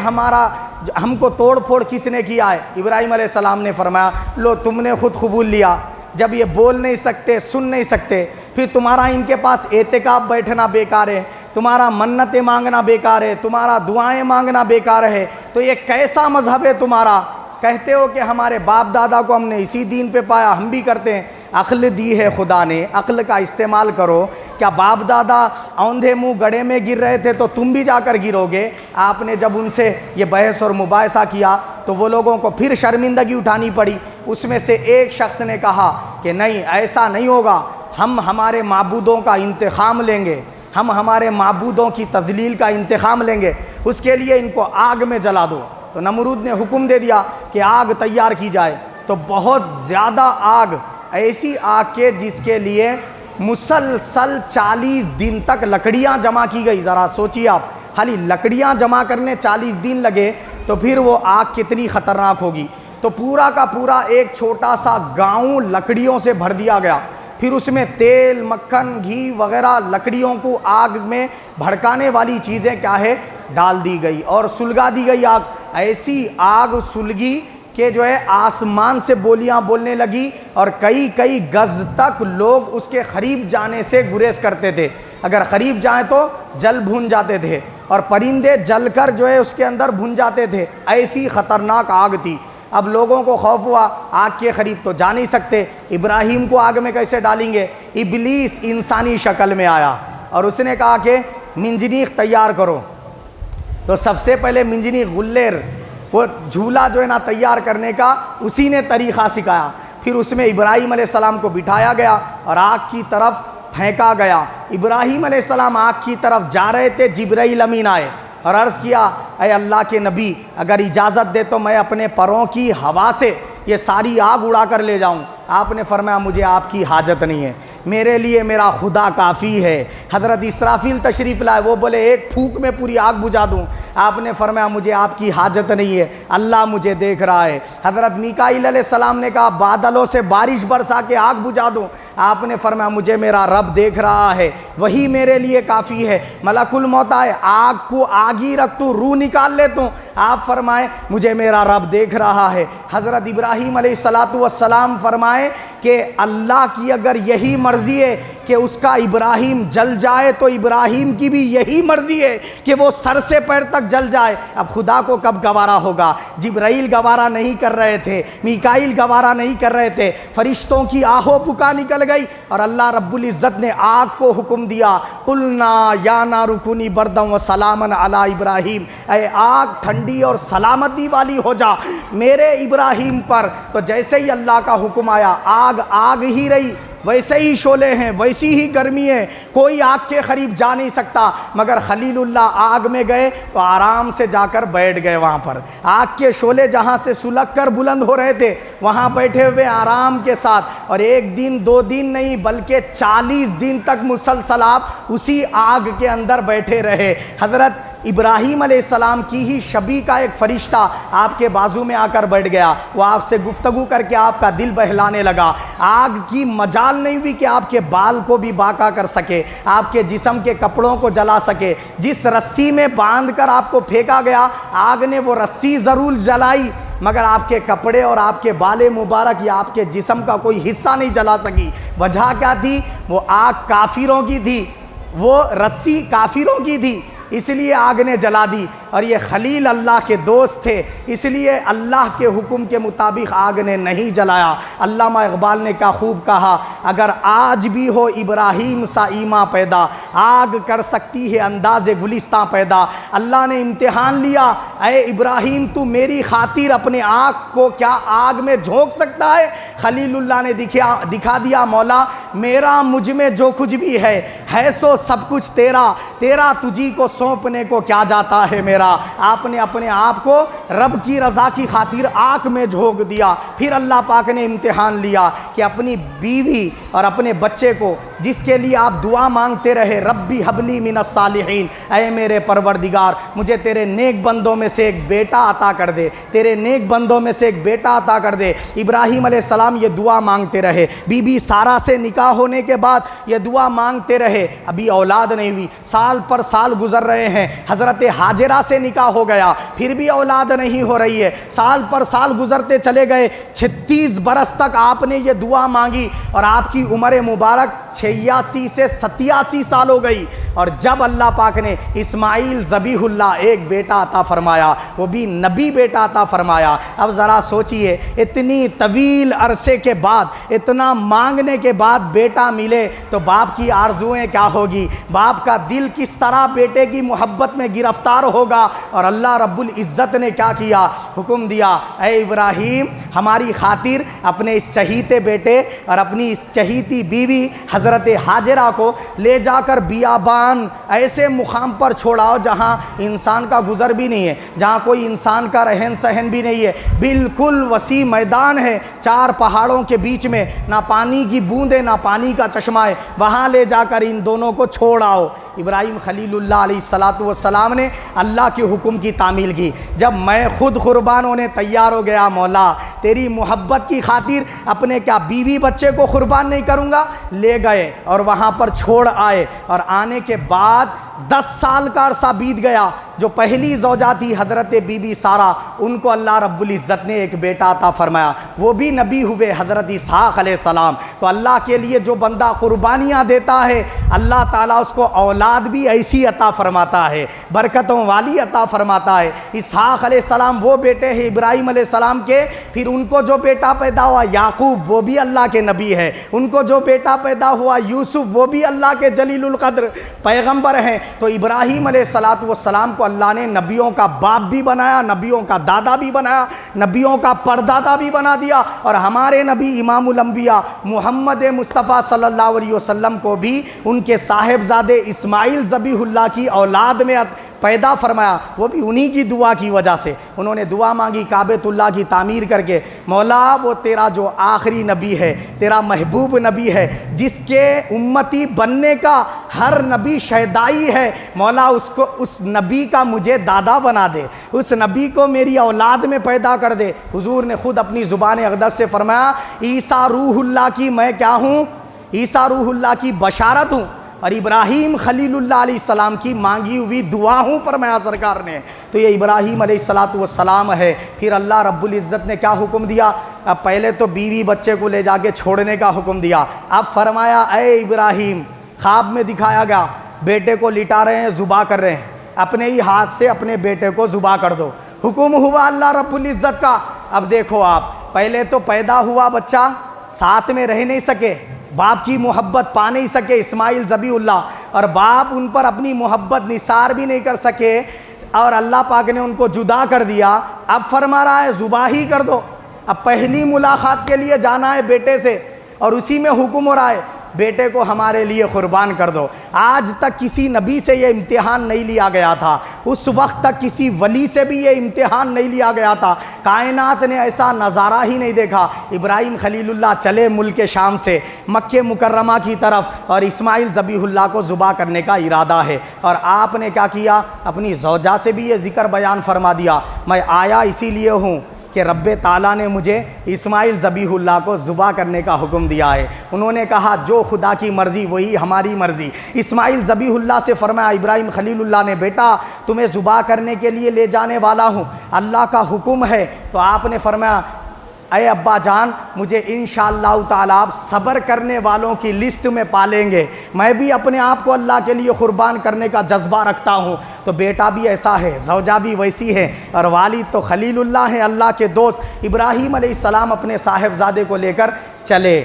ہم کو توڑ پھوڑ کس نے کیا ہے. ابراہیم علیہ السلام نے فرمایا لو تم نے خود قبول لیا, جب یہ بول نہیں سکتے, سن نہیں سکتے, پھر تمہارا ان کے پاس اعتکاف بیٹھنا بیکار ہے, تمہارا منتیں مانگنا بیکار ہے, تمہارا دعائیں مانگنا بیکار ہے, تو یہ کیسا مذہب ہے تمہارا. کہتے ہو کہ ہمارے باپ دادا کو ہم نے اسی دین پہ پایا, ہم بھی کرتے ہیں. عقل دی ہے خدا نے, عقل کا استعمال کرو. کیا باپ دادا اوندھے منہ گڑھے میں گر رہے تھے تو تم بھی جا کر گرو گے؟ آپ نے جب ان سے یہ بحث اور مباحثہ کیا تو وہ لوگوں کو پھر شرمندگی اٹھانی پڑی. اس میں سے ایک شخص نے کہا کہ نہیں ایسا نہیں ہوگا, ہم ہمارے معبودوں کا انتقام لیں گے, ہم ہمارے معبودوں کی تذلیل کا انتقام لیں گے, اس کے لیے ان کو آگ میں جلا دو. تو نمرود نے حکم دے دیا کہ آگ تیار کی جائے. تو بہت زیادہ آگ, ایسی آگ کے جس کے لیے مسلسل 40 دن تک لکڑیاں جمع کی گئی. ذرا سوچیے آپ, خالی لکڑیاں جمع کرنے 40 دن لگے تو پھر وہ آگ کتنی خطرناک ہوگی. تو پورا کا پورا ایک چھوٹا سا گاؤں لکڑیوں سے بھر دیا گیا. پھر اس میں تیل, مکھن, گھی وغیرہ لکڑیوں کو آگ میں بھڑکانے والی چیزیں کیا ہے ڈال دی گئی اور سلگا دی گئی آگ. ایسی آگ سلگی کہ جو ہے آسمان سے بولیاں بولنے لگی اور کئی گز تک لوگ اس کے قریب جانے سے گریز کرتے تھے. اگر قریب جائیں تو جل بھون جاتے تھے اور پرندے جل کر جو ہے اس کے اندر بھون جاتے تھے. ایسی خطرناک آگ تھی. اب لوگوں کو خوف ہوا, آگ کے قریب تو جا نہیں سکتے, ابراہیم کو آگ میں کیسے ڈالیں گے. ابلیس انسانی شکل میں آیا اور اس نے کہا کہ منجنیق تیار کرو. تو سب سے پہلے منجنیق غلیر, وہ جھولا جو ہے نا تیار کرنے کا اسی نے طریقہ سکھایا. پھر اس میں ابراہیم علیہ السلام کو بٹھایا گیا اور آگ کی طرف پھینکا گیا. ابراہیم علیہ السلام آگ کی طرف جا رہے تھے, جبرائیل امین آئے اور عرض کیا اے اللہ کے نبی اگر اجازت دے تو میں اپنے پروں کی ہوا سے یہ ساری آگ اڑا کر لے جاؤں. آپ نے فرمایا مجھے آپ کی حاجت نہیں ہے, میرے لیے میرا خدا کافی ہے۔ حضرت اسرافیل تشریف لائے، وہ بولے ایک پھونک میں پوری آگ بجھا دوں۔ آپ نے فرمایا مجھے آپ کی حاجت نہیں ہے، اللہ مجھے دیکھ رہا ہے۔ حضرت میکائیل علیہ السلام نے کہا بادلوں سے بارش برسا کے آگ بجھا دوں۔ آپ نے فرمایا مجھے میرا رب دیکھ رہا ہے، وہی میرے لیے کافی ہے۔ ملک الموت آئے، آگ کو آگ ہی رکھ تو روح نکال لیتا ہوں، آپ فرمائے مجھے میرا رب دیکھ رہا ہے۔ حضرت ابراہیم علیہ السلام فرمائے کہ اللہ کی اگر یہی مرضی ہے کہ اس کا ابراہیم جل جائے تو ابراہیم کی بھی یہی مرضی ہے کہ وہ سر سے پیر تک جل جائے۔ اب خدا کو کب گوارا ہوگا؟ جبرائیل گوارا نہیں کر رہے تھے، میکائیل گوارا نہیں کر رہے تھے، فرشتوں کی آہو پکا نکل گئی اور اللہ رب العزت نے آگ کو حکم دیا، قلنا یا نار کونی بردا و سلاما علی ابراہیم، اے آگ ٹھنڈی اور سلامتی والی ہو جا میرے ابراہیم پر۔ تو جیسے ہی اللہ کا حکم آیا، آگ آگ ہی رہی، ویسے ہی شعلے ہیں، ویسی ہی گرمی ہے، کوئی آگ کے قریب جا نہیں سکتا۔ مگر خلیل اللہ آگ میں گئے تو آرام سے جا کر بیٹھ گئے وہاں پر۔ آگ کے شعلے جہاں سے سلگ کر بلند ہو رہے تھے وہاں بیٹھے ہوئے آرام کے ساتھ، اور ایک دن دو دن نہیں بلکہ 40 دن تک مسلسل آپ اسی آگ کے اندر بیٹھے رہے۔ حضرت ابراہیم علیہ السلام کی ہی شبیہ کا ایک فرشتہ آپ کے بازو میں آ کر بیٹھ گیا، وہ آپ سے گفتگو کر کے آپ کا دل بہلانے لگا۔ آگ کی مجال نہیں ہوئی کہ آپ کے بال کو بھی باقا کر سکے، آپ کے جسم کے کپڑوں کو جلا سکے۔ جس رسی میں باندھ کر آپ کو پھینکا گیا، آگ نے وہ رسی ضرور جلائی مگر آپ کے کپڑے اور آپ کے بال مبارک یا آپ کے جسم کا کوئی حصہ نہیں جلا سکی۔ وجہ کیا تھی؟ وہ آگ کافروں کی تھی، وہ رسی کافروں کی تھی، اس لیے آگ نے جلا دی۔ اور یہ خلیل اللہ کے دوست تھے، اس لیے اللہ کے حکم کے مطابق آگ نے نہیں جلایا۔ علامہ اقبال نے کیا خوب کہا، اگر آج بھی ہو ابراہیم سا ایماں پیدا، آگ کر سکتی ہے انداز گلستاں پیدا۔ اللہ نے امتحان لیا، اے ابراہیم تو میری خاطر اپنے آگ کو کیا آگ میں جھونک سکتا ہے؟ خلیل اللہ نے دکھا دیا، مولا میرا مجھ میں جو کچھ بھی ہے سو سب کچھ تیرا، تیرا تجھی کو سونپنے کو کیا جاتا ہے میرا۔ آپ نے اپنے آپ کو رب کی رضا کی خاطر آگ میں جھونک دیا۔ پھر اللہ پاک نے امتحان لیا کہ اپنی بیوی اور اپنے بچے کو، جس کے لیے آپ دعا مانگتے رہے، ربی حبلی من الصالحین، اے میرے پروردگار مجھے تیرے نیک بندوں میں سے ایک بیٹا عطا کر دے، تیرے نیک بندوں میں سے ایک بیٹا عطا کر دے۔ ابراہیم علیہ السلام یہ دعا مانگتے رہے، بی بی سارہ سے نکاح ہونے کے بعد یہ دعا مانگتے رہے، ابھی اولاد نہیں ہوئی، سال پر سال گزر رہے ہیں۔ حضرت ہاجرہ سے نکاح ہو گیا، پھر بھی اولاد نہیں ہو رہی ہے، سال پر سال گزرتے چلے گئے، 36 برس تک آپ نے یہ دعا مانگی اور آپ کی عمر مبارک 86 سے 87 سال ہو گئی۔ اور جب اللہ پاک نے اسماعیل ذبیح اللہ ایک بیٹا عطا فرمایا، وہ بھی نبی بیٹا عطا فرمایا۔ اب ذرا سوچئے، اتنی طویل عرصے کے بعد، اتنا مانگنے کے بعد بیٹا ملے تو باپ کی آرزوئیں کیا ہوگی، باپ کا دل کس طرح بیٹے کی محبت میں گرفتار ہوگا۔ اور اللہ رب العزت نے کیا کیا، حکم دیا، اے ابراہیم ہماری خاطر اپنے اس چہیتے بیٹے اور اپنی اس چہیتی بیوی حضرت ہاجرہ کو لے جا کر بیابان ایسے مقام پر چھوڑاؤ جہاں انسان کا گزر بھی نہیں ہے، جہاں کوئی انسان کا رہن سہن بھی نہیں ہے، بالکل وسیع میدان ہے، 4 پہاڑوں کے بیچ میں، نہ پانی کی بوندیں نہ پانی کا چشمہ ہے، وہاں لے جا کر ان دونوں کو چھوڑاؤ۔ ابراہیم خلیل اللہ علیہ السلام نے اللہ کے حکم کی تعمیل کی۔ جب میں خود قربان ہونے تیار ہو گیا، مولا تیری محبت کی خاطر اپنے کیا بیوی بچے کو قربان نہیں کروں گا، لے گئے اور وہاں پر چھوڑ آئے۔ اور آنے کے بعد 10 سال کا عرصہ بیت گیا۔ جو پہلی زوجہ تھی حضرت بی بی سارہ، ان کو اللہ رب العزت نے ایک بیٹا عطا فرمایا، وہ بھی نبی ہوئے، حضرت اسحاق علیہ السلام۔ تو اللہ کے لیے جو بندہ قربانیاں دیتا ہے، اللہ تعالیٰ اس کو اولاد بھی ایسی عطا فرماتا ہے، برکتوں والی عطا فرماتا ہے۔ اسحاق علیہ السلام وہ بیٹے ہیں ابراہیم علیہ السلام کے، پھر ان کو جو بیٹا پیدا ہوا یعقوب، وہ بھی اللہ کے نبی ہے۔ ان کو جو بیٹا پیدا ہوا یوسف، وہ بھی اللہ کے جلیل القدر پیغمبر ہیں۔ تو ابراہیم علیہ السلام کو اللہ نے نبیوں کا باپ بھی بنایا، نبیوں کا دادا بھی بنایا، نبیوں کا پردادا بھی بنا دیا۔ اور ہمارے نبی امام الانبیاء محمد مصطفیٰ صلی اللہ علیہ وسلم کو بھی ان کے صاحبزادے اسماعیل ذبیح اللہ کی اولاد میں پیدا فرمایا وہ بھی انہی کی دعا کی وجہ سے. انہوں نے دعا مانگی کعبۃ اللہ کی تعمیر کر کے, مولا وہ تیرا جو آخری نبی ہے, تیرا محبوب نبی ہے, جس کے امتی بننے کا ہر نبی شہدائی ہے, مولا اس نبی کا مجھے دادا بنا دے, اس نبی کو میری اولاد میں پیدا کر دے. حضور نے خود اپنی زبان اقدس سے فرمایا عیسیٰ روح اللہ کی میں کیا ہوں, عیسیٰ روح اللہ کی بشارت ہوں, اور ابراہیم خلیل اللہ علیہ السلام کی مانگی ہوئی دعا ہوں فرمایا سرکار نے. تو یہ ابراہیم علیہ السلام ہے. پھر اللہ رب العزت نے کیا حکم دیا؟ اب پہلے تو بیوی بچے کو لے جا کے چھوڑنے کا حکم دیا. اب فرمایا اے ابراہیم, خواب میں دکھایا گیا بیٹے کو لٹا رہے ہیں, ذبح کر رہے ہیں, اپنے ہی ہاتھ سے اپنے بیٹے کو ذبح کر دو. حکم ہوا اللہ رب العزت کا. اب دیکھو آپ, پہلے تو پیدا ہوا بچہ, ساتھ میں رہ نہیں سکے, باپ کی محبت پا نہیں سکے اسماعیل ذبیح اللہ, اور باپ ان پر اپنی محبت نثار بھی نہیں کر سکے, اور اللہ پاک نے ان کو جدا کر دیا. اب فرما رہا ہے ذبح ہی کر دو. اب پہلی ملاقات کے لیے جانا ہے بیٹے سے, اور اسی میں حکم ہو رہا ہے بیٹے کو ہمارے لیے قربان کر دو. آج تک کسی نبی سے یہ امتحان نہیں لیا گیا تھا, اس وقت تک کسی ولی سے بھی یہ امتحان نہیں لیا گیا تھا. کائنات نے ایسا نظارہ ہی نہیں دیکھا. ابراہیم خلیل اللہ چلے ملک شام سے مکہ مکرمہ کی طرف, اور اسماعیل ذبیح اللہ کو ذبح کرنے کا ارادہ ہے. اور آپ نے کیا کیا, اپنی زوجہ سے بھی یہ ذکر بیان فرما دیا, میں آیا اسی لیے ہوں کہ رب تعالیٰ نے مجھے اسماعیل ذبیح اللہ کو ذبح کرنے کا حکم دیا ہے. انہوں نے کہا جو خدا کی مرضی وہی ہماری مرضی. اسماعیل ذبیح اللہ سے فرمایا ابراہیم خلیل اللہ نے, بیٹا تمہیں ذبح کرنے کے لیے لے جانے والا ہوں, اللہ کا حکم ہے. تو آپ نے فرمایا اے ابا جان, مجھے انشاءاللہ تعالیٰ آپ صبر کرنے والوں کی لسٹ میں پالیں گے. میں بھی اپنے آپ کو اللہ کے لیے قربان کرنے کا جذبہ رکھتا ہوں. تو بیٹا بھی ایسا ہے, زوجہ بھی ویسی ہے, اور والد تو خلیل اللہ ہے, اللہ کے دوست. ابراہیم علیہ السلام اپنے صاحبزادے کو لے کر چلے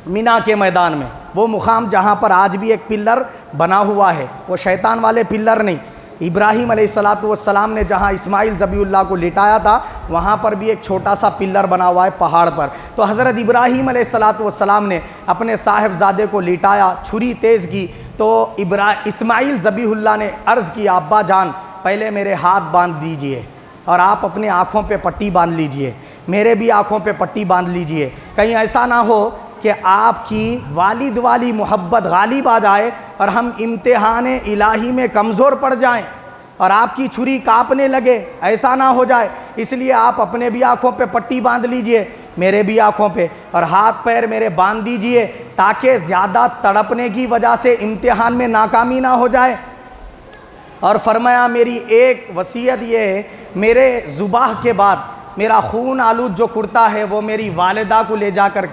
مینا کے میدان میں, وہ مقام جہاں پر آج بھی ایک پلر بنا ہوا ہے, وہ شیطان والے پلر نہیں. ابراہیم علیہ السلام نے جہاں اسماعیل ذبیح اللہ کو لٹایا تھا وہاں پر بھی ایک چھوٹا سا پلر بنا ہوا ہے پہاڑ پر. تو حضرت ابراہیم علیہ السلام نے اپنے صاحبزادے کو لٹایا, چھری تیز کی, تو اسماعیل ذبیح اللہ نے عرض کیا ابا جان پہلے میرے ہاتھ باندھ دیجئے, اور آپ اپنے آنکھوں پہ پٹی باندھ لیجئے, میرے بھی آنکھوں پہ پٹی باندھ لیجئے, کہیں ایسا نہ ہو کہ آپ کی والد والی محبت غالب آ جائے اور ہم امتحان الہی میں کمزور پڑ جائیں اور آپ کی چھری کانپنے لگے, ایسا نہ ہو جائے. اس لیے آپ اپنے بھی آنکھوں پہ پٹی باندھ لیجئے, میرے بھی آنکھوں پہ, اور ہاتھ پیر میرے باندھ دیجئے, تاکہ زیادہ تڑپنے کی وجہ سے امتحان میں ناکامی نہ ہو جائے. اور فرمایا میری ایک وصیت یہ ہے, میرے ذبح کے بعد میرا خون آلود جو کرتا ہے وہ میری والدہ کو لے جا کر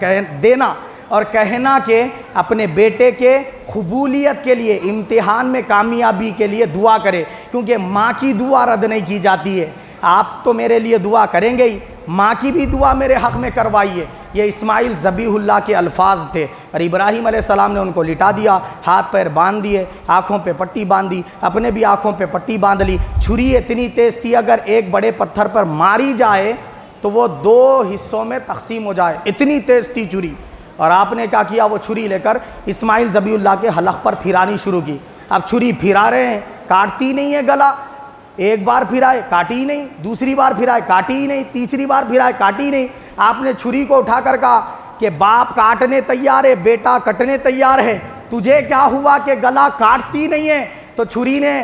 دینا, اور کہنا کہ اپنے بیٹے کے قبولیت کے لیے, امتحان میں کامیابی کے لیے دعا کرے, کیونکہ ماں کی دعا رد نہیں کی جاتی ہے. آپ تو میرے لیے دعا کریں گے ہی, ماں کی بھی دعا میرے حق میں کروائیے. یہ اسماعیل ذبیح اللہ کے الفاظ تھے. اور ابراہیم علیہ السلام نے ان کو لٹا دیا, ہاتھ پیر باندھ دیے, آنکھوں پہ پٹی باندھی, اپنے بھی آنکھوں پہ پٹی باندھ لی. چھری اتنی تیز تھی اگر ایک بڑے پتھر پر ماری جائے تو وہ 2 حصوں میں تقسیم ہو جائے, اتنی تیز تھی چھری. اور آپ نے کیا کیا, وہ چھری لے کر اسماعیل ذبیح اللہ کے حلق پر پھرانی شروع کی. اب چھری پھرا رہے ہیں, کاٹتی نہیں ہے گلا, ایک بار پھرائے کاٹی نہیں, دوسری بار پھرائے کاٹی نہیں, تیسری بار پھرائے کاٹی نہیں. آپ نے چھری کو اٹھا کر کہا کہ باپ کاٹنے تیار ہے, بیٹا کٹنے تیار ہے, تجھے کیا ہوا کہ گلا کاٹتی نہیں ہے؟ تو چھری نے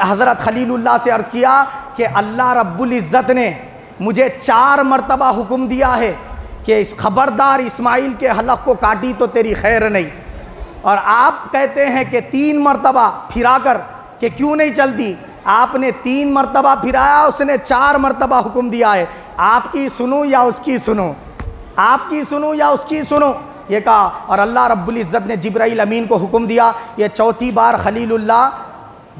حضرت خلیل اللہ سے عرض کیا کہ اللہ رب العزت نے مجھے 4 مرتبہ حکم دیا ہے کہ اس خبردار اسماعیل کے حلق کو کاٹی تو تیری خیر نہیں, اور آپ کہتے ہیں کہ 3 مرتبہ پھرا کر کہ کیوں نہیں چلتی. آپ نے 3 مرتبہ پھرایا, اس نے 4 مرتبہ حکم دیا ہے. آپ کی سنو یا اس کی سنو, آپ کی سنو یا اس کی سنو, یہ کہا. اور اللہ رب العزت نے جبرائیل امین کو حکم دیا, یہ 4تھی بار خلیل اللہ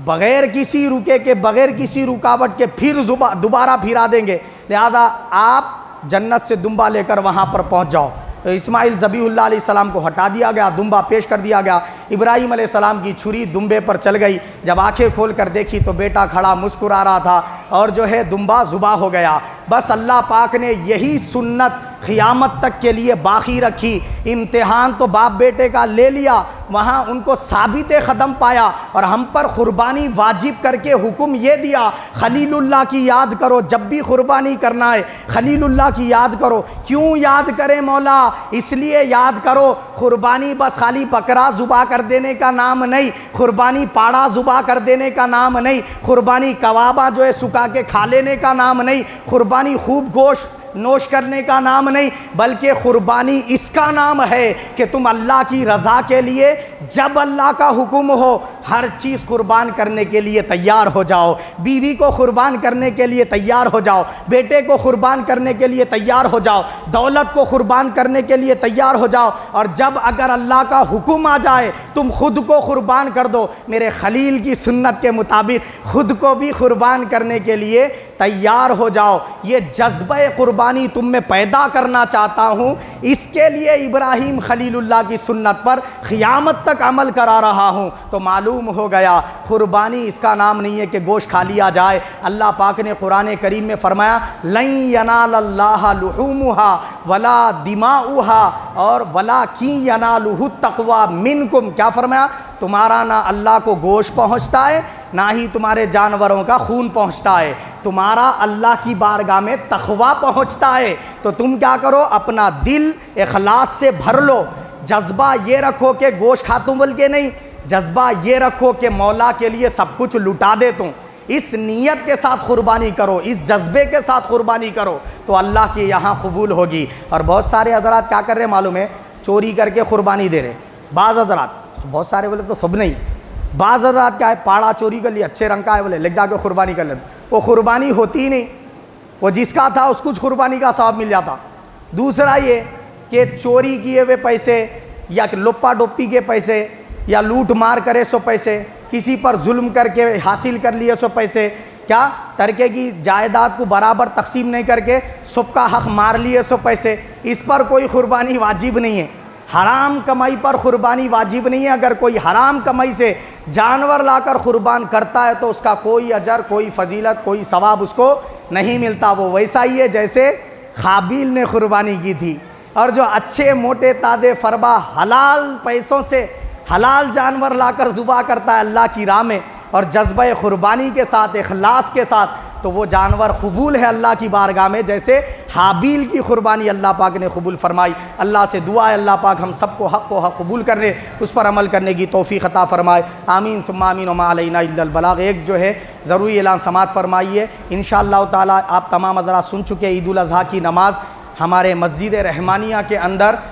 بغیر کسی رکے کے, بغیر کسی رکاوٹ کے پھر دوبارہ پھرا دیں گے, لہذا آپ جنت سے دمبا لے کر وہاں پر پہنچ جاؤ. تو اسماعیل ذبیح اللہ علیہ السلام کو ہٹا دیا گیا, دمبا پیش کر دیا گیا. ابراہیم علیہ السلام کی چھری دمبے پر چل گئی. جب آنکھیں کھول کر دیکھی تو بیٹا کھڑا مسکرا رہا تھا, اور جو ہے دمبا ذبح ہو گیا. بس اللہ پاک نے یہی سنت قیامت تک کے لیے باقی رکھی۔ امتحان تو باپ بیٹے کا لے لیا، وہاں ان کو ثابت قدم پایا، اور ہم پر قربانی واجب کر کے حکم یہ دیا خلیل اللہ کی یاد کرو، جب بھی قربانی کرنا ہے خلیل اللہ کی یاد کرو۔ کیوں یاد کریں مولا؟ اس لیے یاد کرو، قربانی بس خالی بکرا ذبح کر دینے کا نام نہیں، قربانی پاڑا ذبح کر دینے کا نام نہیں، قربانی کبابہ جو ہے سکھا کے کھا لینے کا نام نہیں، قربانی خوب گوشت نوش کرنے کا نام نہیں، بلکہ قربانی اس کا نام ہے کہ تم اللہ کی رضا کے لیے جب اللہ کا حکم ہو ہر چیز قربان کرنے کے لیے تیار ہو جاؤ، بیوی کو قربان کرنے کے لیے تیار ہو جاؤ، بیٹے کو قربان کرنے کے لیے تیار ہو جاؤ، دولت کو قربان کرنے کے لیے تیار ہو جاؤ، اور جب اگر اللہ کا حکم آ جائے تم خود کو قربان کر دو، میرے خلیل کی سنت کے مطابق خود کو بھی قربان کرنے کے لیے تیار ہو جاؤ۔ یہ جذبہ قربانی تم میں پیدا کرنا چاہتا ہوں، اس کے لیے ابراہیم خلیل اللہ کی سنت پر قیامت تک عمل کرا رہا ہوں۔ تو معلوم ہو گیا قربانی اس کا نام نہیں ہے کہ گوشت کھا لیا جائے۔ اللہ پاک نے قرآن کریم میں فرمایا لن ینال اللہ لحومها ولا دماؤها اور ولکن ینالہ التقوی منکم۔ کیا فرمایا؟ تمہارا نہ اللہ کو گوشت پہنچتا ہے نہ ہی تمہارے جانوروں کا خون پہنچتا ہے، تمہارا اللہ کی بارگاہ میں تقوی پہنچتا ہے۔ تو تم کیا کرو؟ اپنا دل اخلاص سے بھر لو، جذبہ یہ رکھو کہ گوشت کھاتوں بول کے نہیں، جذبہ یہ رکھو کہ مولا کے لیے سب کچھ لٹا دیتا ہوں۔ اس نیت کے ساتھ قربانی کرو، اس جذبے کے ساتھ قربانی کرو تو اللہ کے یہاں قبول ہوگی۔ اور بہت سارے حضرات کیا کر رہے ہیں معلوم ہے؟ چوری کر کے قربانی دے رہے۔ بعض حضرات، بہت سارے بولے تو سب نہیں، بعض حضرات کیا ہے پاڑا چوری کر لیا، اچھے رنگ کا ہے بولے لے جا کے قربانی کر لیتے، وہ قربانی ہوتی ہی نہیں، وہ جس کا تھا اس کچھ قربانی کا ثواب مل جاتا۔ دوسرا یہ کہ چوری کیے ہوئے پیسے یا لپا ڈوپی کے پیسے یا لوٹ مار کرے سو پیسے، کسی پر ظلم کر کے حاصل کر لیے سو پیسے، کیا ترکے کی جائیداد کو برابر تقسیم نہیں کر کے سب کا حق مار لیے سو پیسے، اس پر کوئی قربانی واجب نہیں ہے۔ حرام کمائی پر قربانی واجب نہیں ہے۔ اگر کوئی حرام کمائی سے جانور لا کر قربان کرتا ہے تو اس کا کوئی اجر، کوئی فضیلت، کوئی ثواب اس کو نہیں ملتا۔ وہ ویسا ہی ہے جیسے قابیل نے قربانی کی تھی، اور جو اچھے موٹے تازے فربا حلال پیسوں سے حلال جانور لا کر ذبح کرتا ہے اللہ کی راہ میں اور جذبہ قربانی کے ساتھ، اخلاص کے ساتھ، تو وہ جانور قبول ہے اللہ کی بارگاہ میں، جیسے حابیل کی قربانی اللہ پاک نے قبول فرمائی۔ اللہ سے دعا ہے اللہ پاک ہم سب کو حق قبول کرنے، اس پر عمل کرنے کی توفیق عطا فرمائے۔ آمین ثم آمین وما علینا الا البلاغ۔ ایک جو ہے ضروری اعلان سماعت فرمائیے، انشاءاللہ تعالی آپ تمام حضرات سن چکے عید الاضحیٰ کی نماز ہمارے مسجد رحمانیہ کے اندر